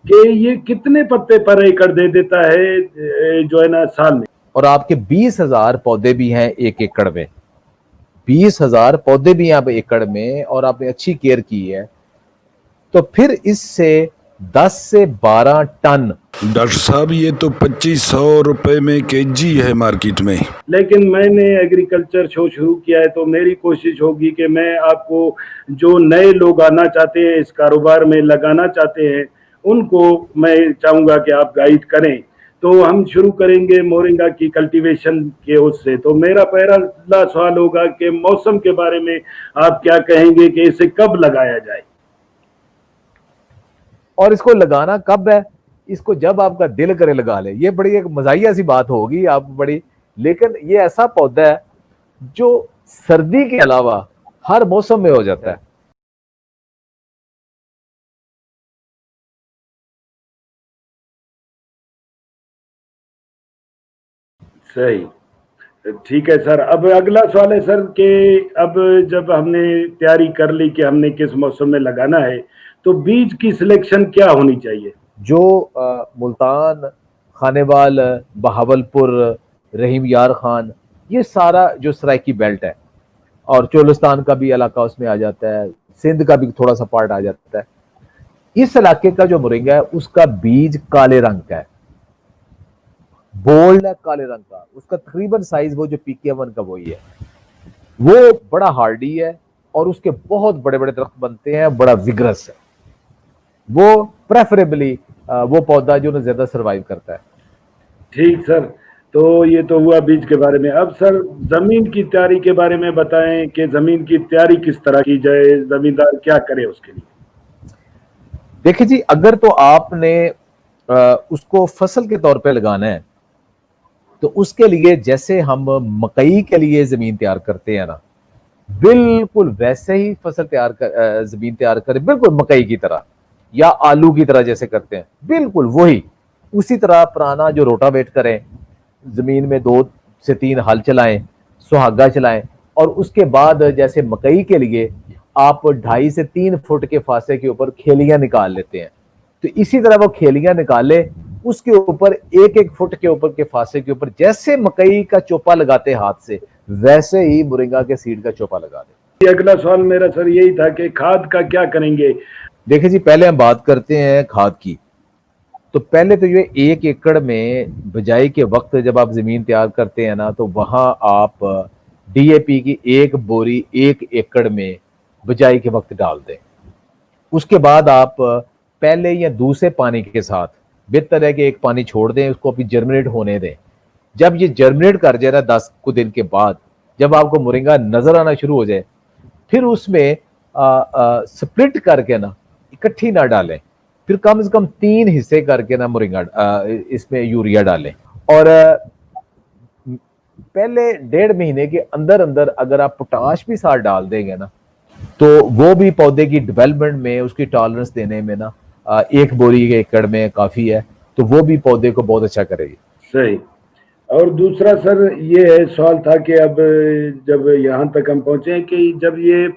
कि ये कितने पत्ते पर एकड़ दे देता है जो है ना साल में। और आपके 20,000 पौधे भी हैं एक एकड़ में, 20,000 पौधे भी हैं आप एकड़ में, और आपने अच्छी केयर की है, तो फिर इससे 10 से 12 टन। डॉक्टर साहब ये तो 2500 रुपए में केजी है मार्केट में। लेकिन मैंने एग्रीकल्चर शो शुरू किया है, तो मेरी कोशिश होगी कि मैं आपको, जो नए लोग आना चाहते हैं, इस कारोबार में लगाना चाहते हैं, उनको मैं चाहूँगा कि आप गाइड करें। तो हम शुरू करेंगे मोरिंगा की कल्टीवेशन के उससे। तो मेरा पहला सवाल होगा कि मौसम के बारे में आप क्या कहेंगे कि इसे कब लगाया जाए? और इसको लगाना कब है? इसको जब आपका दिल करे लगा ले। ये बड़ी एक मजाहिया सी बात होगी आप बड़ी, लेकिन ये ऐसा पौधा है जो सर्दी के अलावा हर मौसम में हो जाता है। सही, ठीक है सर। अब अगला सवाल है सर कि अब जब हमने तैयारी कर ली कि हमने किस मौसम में लगाना है, तो बीज की सिलेक्शन क्या होनी चाहिए? जो मुल्तान, खानेवाल, बहावलपुर, रहीम यार खान, ये सारा जो सराइकी बेल्ट है, और चोलिस्तान का भी इलाका उसमें आ जाता है, सिंध का भी थोड़ा सा पार्ट आ जाता है, इस इलाके का जो मोरिंगा है उसका बीज काले रंग का है, बोल्ड है काले रंग का। उसका तकरीबन साइज वो जो PK1 का वही है। वो बड़ा हार्डी है और उसके बहुत बड़े बड़े दरख्त बनते हैं, बड़ा विग्रस है वो। प्रेफरेबली वो पौधा जो ज्यादा सर्वाइव करता है। ठीक सर, तो ये तो हुआ बीज के बारे में। अब सर जमीन की तैयारी के बारे में बताएं कि जमीन की तैयारी किस तरह की जाए, जमींदार क्या करे उसके लिए? देखिए जी, अगर तो आपने उसको फसल के तौर पे लगाना है, तो उसके लिए जैसे हम मकई के लिए जमीन तैयार करते हैं ना, बिल्कुल वैसे ही फसल जमीन तैयार करें, बिल्कुल मकई की तरह या आलू की तरह जैसे करते हैं, बिल्कुल वही उसी तरह पुराना जो रोटावेट करें, जमीन में 2 से 3 हल चलाएं, सुहागा चलाएं, और उसके बाद जैसे मकई के लिए आप 2.5 से 3 फुट के फासले के ऊपर खेलियां निकाल लेते हैं, तो इसी तरह वो खेलियां निकाले, उसके ऊपर 1-1 फुट के ऊपर के फासले के ऊपर जैसे मकई का चोपा लगाते हाथ से, वैसे ही मुरिंगा के सीड का चोपा लगा दे। अगला सवाल मेरा सर यही था कि खाद का क्या करेंगे? देखिए जी, पहले हम बात करते हैं खाद की। तो पहले तो ये 1 एकड़ में बिजाई के वक्त जब आप जमीन तैयार करते हैं ना, तो वहां आप DAP की 1 बोरी 1 एकड़ में बिजाई के वक्त डाल दें। उसके बाद आप पहले या दूसरे पानी के साथ बेहतर है कि एक पानी छोड़ दें, उसको अभी जर्मिनेट होने दें। जब ये जर्मिनेट कर जाए ना 10 कुछ दिन के बाद, जब आपको मोरिंगा नजर आना शुरू हो जाए, फिर उसमें स्प्लिट करके ना, इकट्ठी ना डालें, फिर कम से कम 3 हिस्से करके ना मोरिंगा इसमें यूरिया डालें। और पहले 1.5 महीने के अंदर अंदर अगर आप पोटाश भी साथ डाल देंगे ना, तो वो भी पौधे की डेवलपमेंट में, उसकी टॉलरेंस देने में ना 1 बोरी के एकड़ में काफी है, तो वो भी पौधे को बहुत अच्छा करेगी। सही। और दूसरा सर ये है सवाल था कि अब जब यहाँ तक हम पहुंचे कि जब ये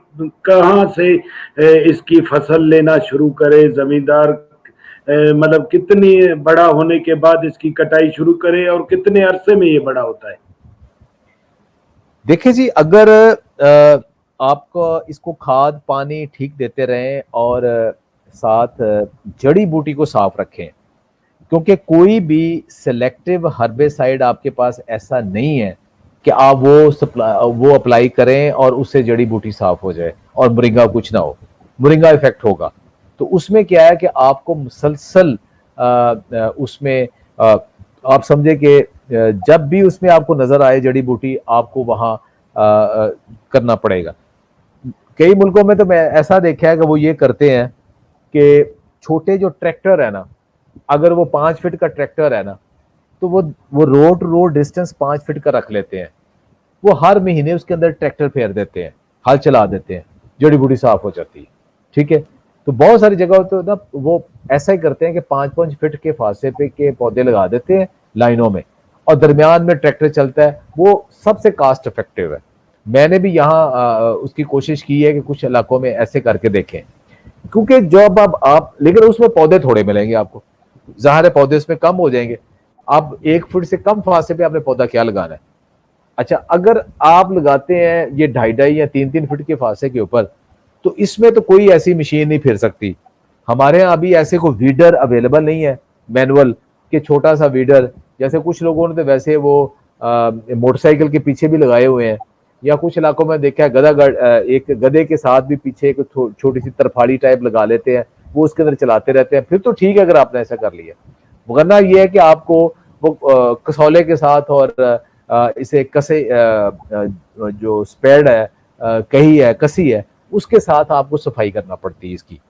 कहाँ से इसकी फसल लेना शुरू करे जमींदार, मतलब कितनी बड़ा होने के बाद इसकी कटाई शुरू करे और कितने अरसे में ये बड़ा होता है? देखिए जी, अगर आपको इसको खाद पानी ठीक देते रहें और साथ जड़ी बूटी को साफ रखें, क्योंकि कोई भी सिलेक्टिव हर्बेसाइड आपके पास ऐसा नहीं है कि आप वो अप्लाई करें और उससे जड़ी बूटी साफ हो जाए और मुरिंगा कुछ ना हो, मुरिंगा इफेक्ट होगा। तो उसमें क्या है कि आपको मुसलसल उसमें आप समझे कि जब भी उसमें आपको नजर आए जड़ी बूटी, आपको वहां करना पड़ेगा। कई मुल्कों में तो मैं ऐसा देखा है कि वो ये करते हैं कि छोटे जो ट्रैक्टर है ना, अगर वो 5 फीट का ट्रैक्टर है ना, तो वो road to road distance 5 feet का रख लेते हैं। वो हर महीने उसके अंदर ट्रैक्टर फेर देते हैं, हल चला देते हैं, जड़ी बूटी साफ हो जाती है। ठीक है, तो बहुत सारी जगह तो ना वो ऐसा ही करते हैं कि 5-5 फीट के फासले पे के पौधे लगा देते हैं लाइनों में, और दरमियान में ट्रैक्टर चलता है। वो सबसे कास्ट इफेक्टिव है। मैंने भी यहाँ उसकी कोशिश की है कि कुछ इलाकों में ऐसे करके देखें। क्योंकि जब अब आप, लेकिन उसमें पौधे थोड़े मिलेंगे आपको, जाहिर है पौधे उसमें कम हो जाएंगे। आप 1 फुट से कम फासले पे आपने पौधा क्या लगाना है। अच्छा, अगर आप लगाते हैं ये 2.5 या 3-3 फुट के फासले के ऊपर, तो इसमें तो कोई ऐसी मशीन नहीं फिर सकती। हमारे यहाँ अभी ऐसे कोई वीडर अवेलेबल नहीं है मैनुअल के, छोटा सा वीडर, जैसे कुछ लोगों ने तो वैसे वो मोटरसाइकिल के पीछे भी लगाए हुए हैं, या कुछ इलाकों में देखा है एक गधे के साथ भी पीछे एक छोटी सी तरफाड़ी टाइप लगा लेते हैं, वो उसके अंदर चलाते रहते हैं, फिर तो ठीक है अगर आपने ऐसा कर लिया। वरना ये है कि आपको वो कसौले के साथ और इसे कसे जो स्पेड है, कही है, कसी है, उसके साथ आपको सफाई करना पड़ती है इसकी।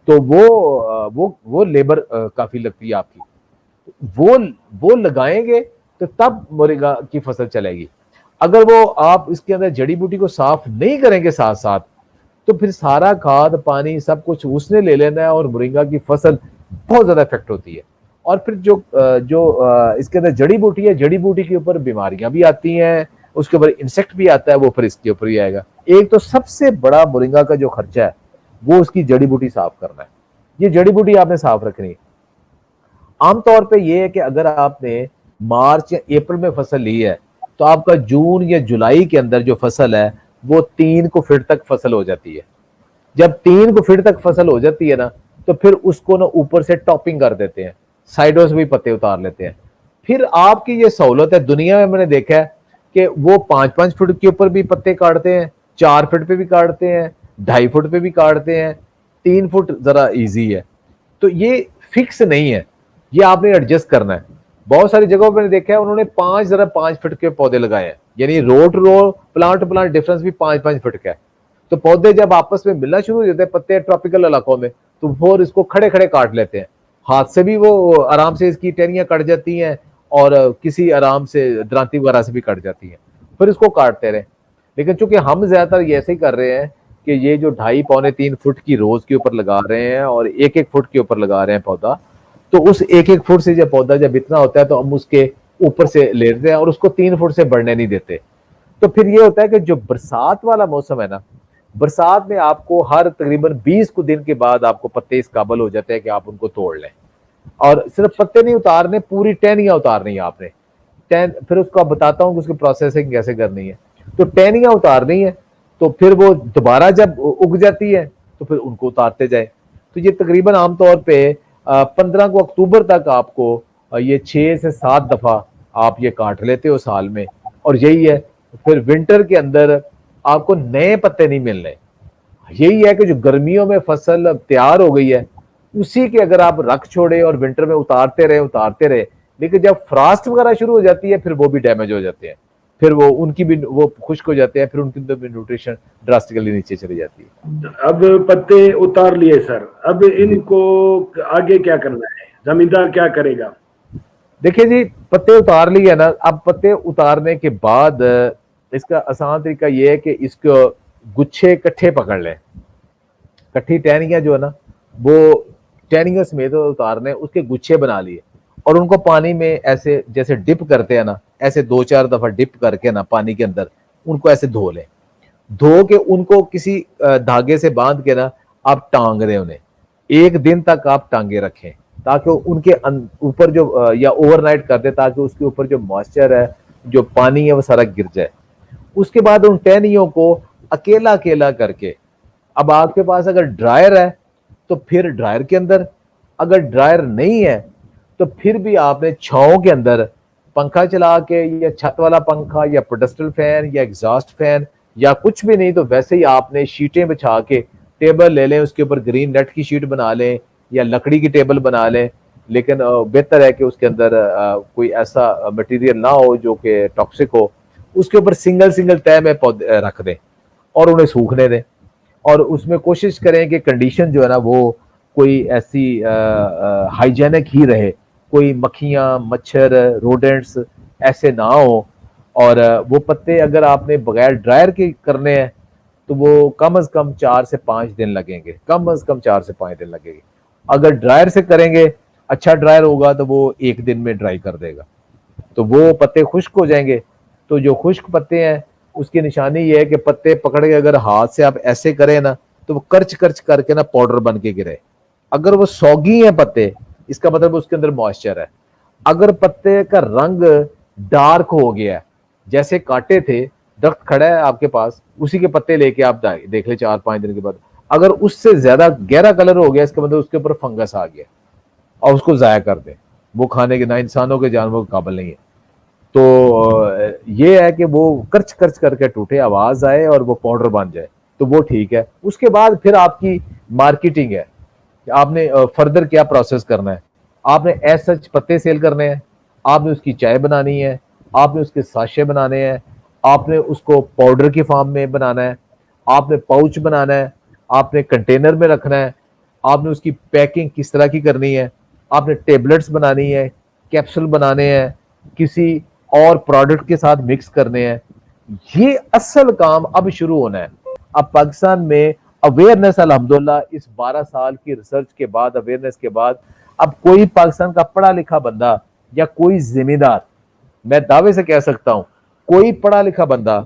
तो वो लेबर काफी लगती है आपकी। वो वो लगाएंगे तो तब मोरिंगा की फसल चलेगी। अगर वो आप इसके अंदर जड़ी बूटी को साफ नहीं करेंगे साथ साथ, तो फिर सारा खाद पानी सब कुछ उसने ले लेना है और मोरिंगा की फसल बहुत ज्यादा इफेक्ट होती है। और फिर जो इसके अंदर जड़ी बूटी है, जड़ी बूटी के ऊपर बीमारियां भी आती हैं, उसके ऊपर इंसेक्ट भी आता है, वो फिर इसके ऊपर ही आएगा। एक तो सबसे बड़ा मोरिंगा का जो खर्चा है वो उसकी जड़ी बूटी साफ करना है। ये जड़ी बूटी आपने साफ रखनी है। आमतौर पे ये है कि अगर आपने मार्च या अप्रैल में फसल ली है, तो आपका जून या जुलाई के अंदर जो फसल है वो 3 फीट तक फसल हो जाती है। जब 3 फीट तक फसल हो जाती है ना, तो फिर उसको ना ऊपर से टॉपिंग कर देते हैं, साइडों से भी पत्ते उतार लेते हैं। फिर आपकी ये सहूलत है, दुनिया में मैंने देखा है कि वो 5-5 फुट के ऊपर भी पत्ते काटते हैं, 4 फुट पे भी काटते हैं, 2.5 फुट पे भी काटते हैं, 3 फुट जरा इजी है। तो ये फिक्स नहीं है, ये आपने एडजस्ट करना है। बहुत सारी जगहों पर मैंने देखा है उन्होंने 5 फुट के पौधे लगाए हैं, यानी row to row, plant to plant difference भी 5-5 फुट का है। तो पौधे जब आपस में मिलना शुरू हो जाते हैं पत्ते ट्रॉपिकल इलाकों में, तो वो इसको खड़े खड़े काट लेते हैं। हाथ से भी वो आराम से इसकी टहनियां कट जाती हैं, और किसी आराम से दरांती वगैरह से भी कट जाती हैं, फिर इसको काटते रहे। लेकिन चूंकि हम ज्यादातर ये ऐसे ही कर रहे हैं कि ये जो 2.5-3 फुट की रोज के ऊपर लगा रहे हैं और 1-1 फुट के ऊपर लगा रहे हैं पौधा, तो उस 1-1 फुट से जब पौधा जब इतना होता है तो हम उसके ऊपर से ले लेते हैं और उसको 3 फुट से बढ़ने नहीं देते। तो फिर ये होता है कि जो बरसात वाला मौसम है ना, बरसात में आपको हर तकरीबन 20 को दिन के बाद आपको पत्ते इस काबिल हो जाते हैं कि आप उनको तोड़ लें। और सिर्फ पत्ते नहीं उतारने, पूरी टहनियां उतारनी है आपने। फिर उसको आप बताता हूँ कि उसकी प्रोसेसिंग कैसे करनी है। तो टहनियां उतारनी है, तो फिर वो दोबारा जब उग जाती है तो फिर उनको उतारते जाए। तो ये तकरीबन आमतौर पे 15 को अक्टूबर तक आपको ये 6 से 7 दफा आप ये काट लेते हो साल में। और यही है, फिर विंटर के अंदर आपको नए पत्ते नहीं मिलने। यही है कि जो गर्मियों में फसल तैयार हो गई है, उसी के अगर आप रख छोड़े और विंटर में उतारते रहे, लेकिन जब फ्रास्ट वगैरह शुरू हो जाती है फिर वो भी डैमेज हो जाते हैं, फिर वो उनकी भी वो खुश्क हो जाते हैं, फिर उनकी अंदर भी न्यूट्रिशन ड्रास्टिकली नीचे चली जाती है। अब पत्ते उतार लिए सर, अब इनको आगे क्या करना है, जमींदार क्या करेगा? देखिए जी, पत्ते उतार लिए ना, अब पत्ते उतारने के बाद इसका आसान तरीका ये है कि इसको गुच्छे इकट्ठे पकड़ लें। कट्ठी टहनियां जो है ना, वो टहनियों समेत उतारने, उसके गुच्छे बना लिए और उनको पानी में ऐसे जैसे डिप करते हैं ना, ऐसे 2-4 दफा डिप करके ना पानी के अंदर उनको ऐसे धो लें। धो के उनको किसी धागे से बांध के ना आप टांग दें उन्हें। 1 दिन तक आप टांगे रखें ताकि उनके ऊपर जो या ओवरनाइट कर दे, ताकि उसके ऊपर जो मॉइस्चर है, जो पानी है, वो सारा गिर जाए। उसके बाद उन टहनियों को अकेला अकेला करके, अब आपके पास अगर ड्रायर है तो फिर ड्रायर के अंदर, अगर ड्रायर नहीं है तो फिर भी आपने छांव के अंदर पंखा चला के, या छत वाला पंखा, या पेडस्टल फैन, या एग्जॉस्ट फैन, या कुछ भी नहीं तो वैसे ही आपने शीटें बिछा के टेबल ले लें, उसके ऊपर ग्रीन नेट की शीट बना लें या लकड़ी की टेबल बना लें। लेकिन बेहतर है कि उसके अंदर कोई ऐसा मटेरियल ना हो जो कि टॉक्सिक हो। उसके ऊपर सिंगल सिंगल तह में पौधे रख दें और उन्हें सूखने दें। और उसमें कोशिश करें कि कंडीशन जो है ना वो कोई ऐसी हाइजेनिक ही रहे, कोई मक्खियाँ, मच्छर, रोडेंट्स ऐसे ना हो। और वो पत्ते अगर आपने बगैर ड्रायर के करने हैं तो वो कम से कम 4 से 5 दिन लगेंगे, कम से कम 4 से 5 दिन लगेंगे। अगर ड्रायर से करेंगे, अच्छा ड्रायर होगा तो वो 1 दिन में ड्राई कर देगा, तो वो पत्ते खुश्क हो जाएंगे। तो जो खुश्क पत्ते हैं उसकी निशानी ये है कि पत्ते पकड़ के अगर हाथ से आप ऐसे करें ना, तो वो कर्च कर्च करके ना पाउडर बन के गिरे। अगर वो सौगी है पत्ते, इसका मतलब उसके अंदर मॉइस्चर है। अगर पत्ते का रंग डार्क हो गया, जैसे कांटे थे, दरख्त खड़ा है आपके पास, उसी के पत्ते लेके आप देख ले 4-5 दिन के बाद, अगर उससे ज्यादा गहरा कलर हो गया, इसका मतलब उसके ऊपर फंगस आ गया, और उसको जाया कर दे। वो खाने के ना इंसानों के जानवरों के काबिल नहीं है। तो ये है कि वो कर्च कर्च करके टूटे, आवाज आए और वो पाउडर बन जाए, तो वो ठीक है। उसके बाद फिर आपकी मार्केटिंग है, आपने फर्दर क्या प्रोसेस करना है। आपने एज सच पत्ते सेल करने हैं, आपने उसकी चाय बनानी है, आपने उसके साशे बनाने हैं, आपने उसको पाउडर की फॉर्म में बनाना है, आपने पाउच बनाना है, आपने कंटेनर में रखना है, आपने उसकी पैकिंग किस तरह की करनी है, आपने टेबलेट्स बनानी है, कैप्सूल बनाने हैं, किसी और प्रोडक्ट के साथ मिक्स करने हैं। ये असल काम अब शुरू होना है। अब पाकिस्तान में अवेयरनेस अल्हम्दुलिल्लाह इस 12 साल की रिसर्च के बाद, अवेयरनेस के बाद, अब कोई पाकिस्तान का पढ़ा लिखा बंदा या कोई जिम्मेदार, मैं दावे से कह सकता हूं, कोई पढ़ा लिखा बंदा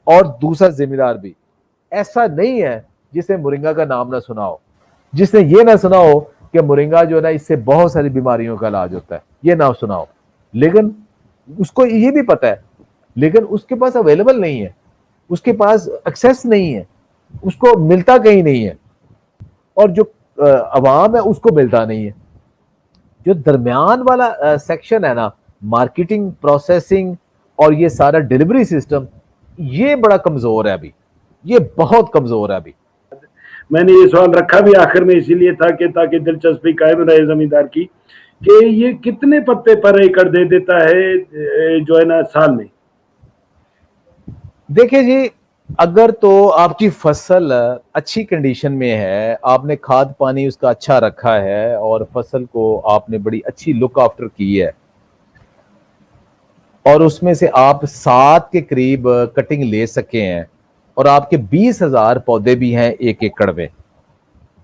और दूसरा जिम्मेदार भी ऐसा नहीं है जिसने मोरिंगा का नाम ना सुना हो, जिसने ये ना सुना हो कि मोरिंगा जो है ना, इससे बहुत सारी बीमारियों का इलाज होता है, ये ना सुना हो। लेकिन उसको ये भी पता है, लेकिन उसके पास अवेलेबल नहीं है, उसके पास एक्सेस नहीं है, उसको मिलता कहीं नहीं है, और जो अवाम है उसको मिलता नहीं है। जो दरमियान वाला सेक्शन है ना, मार्केटिंग, प्रोसेसिंग और ये सारा डिलीवरी सिस्टम, ये बड़ा कमजोर है अभी, ये बहुत कमजोर है अभी। मैंने ये सवाल रखा भी आखिर में इसीलिए था कि ताकि दिलचस्पी कायम रहे जमींदार की कि ये कितने पत्ते पर एकड़ दे देता है जो है ना साल में। देखिए जी, अगर तो आपकी फसल अच्छी कंडीशन में है, आपने खाद पानी उसका अच्छा रखा है और फसल को आपने बड़ी अच्छी लुक आफ्टर की है, और उसमें से आप 7 के करीब कटिंग ले सके हैं, और आपके 20,000 पौधे भी हैं 1 एकड़ में,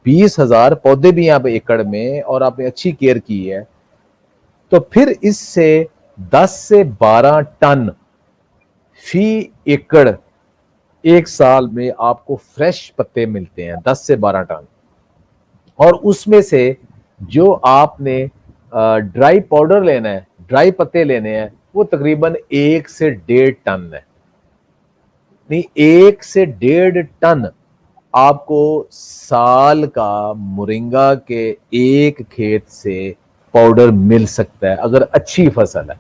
20,000 पौधे भी हैं आप एकड़ में, और आपने अच्छी केयर की है, तो फिर इससे 10 से 12 टन फी एकड़ एक साल में आपको फ्रेश पत्ते मिलते हैं, 10 से 12 टन। और उसमें से जो आपने ड्राई पाउडर लेना है, ड्राई पत्ते लेने हैं, वो तकरीबन 1 से 1.5 टन है। नहीं, 1 से 1.5 टन आपको साल का मोरिंगा के एक खेत से पाउडर मिल सकता है, अगर अच्छी फसल है।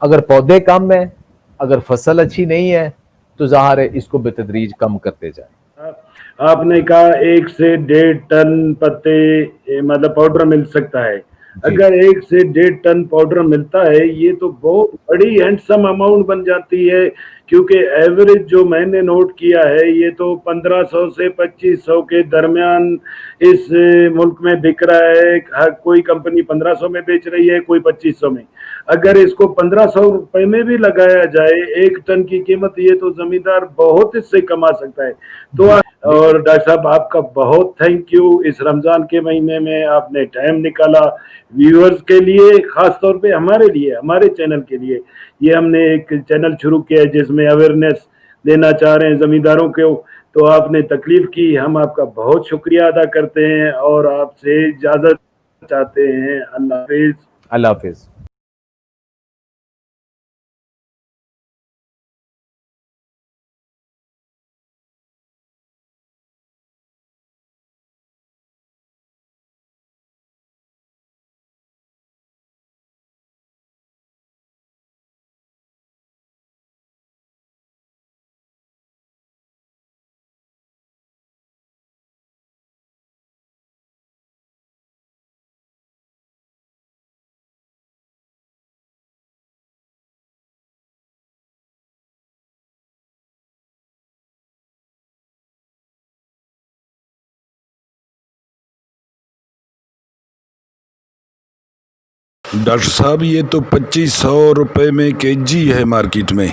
अगर पौधे कम है, अगर फसल अच्छी नहीं है, तो जाहिर है इसको बेतदरीज कम करते जाए। आपने कहा 1 से 1.5 टन पत्ते मतलब पाउडर मिल सकता है। अगर 1 से 1.5 टन पाउडर मिलता है, ये तो बहुत बड़ी हैंडसम अमाउंट बन जाती है, क्योंकि एवरेज जो मैंने नोट किया है ये तो 1500 से 2500 के दरमियान इस मुल्क में बिक रहा है। हर कोई कंपनी 1500 में बेच रही है, कोई 2500 में। अगर इसको 1500 रुपए में भी लगाया जाए 1 टन की कीमत, ये तो जमींदार बहुत इससे कमा सकता है। तो और डॉक्टर साहब आपका बहुत थैंक यू, इस रमजान के महीने में आपने टाइम निकाला व्यूअर्स के लिए, खास तौर पे हमारे लिए, हमारे चैनल के लिए। ये हमने एक चैनल शुरू किया है जिसमें अवेयरनेस देना चाह रहे हैं जमींदारों को, तो आपने तकलीफ की, हम आपका बहुत शुक्रिया अदा करते हैं और आपसे इजाजत चाहते हैं। अल्लाह हाफिज। अल्लाह हाफिज। डॉक्टर साहब ये तो 2500 रुपए में केजी है मार्केट में।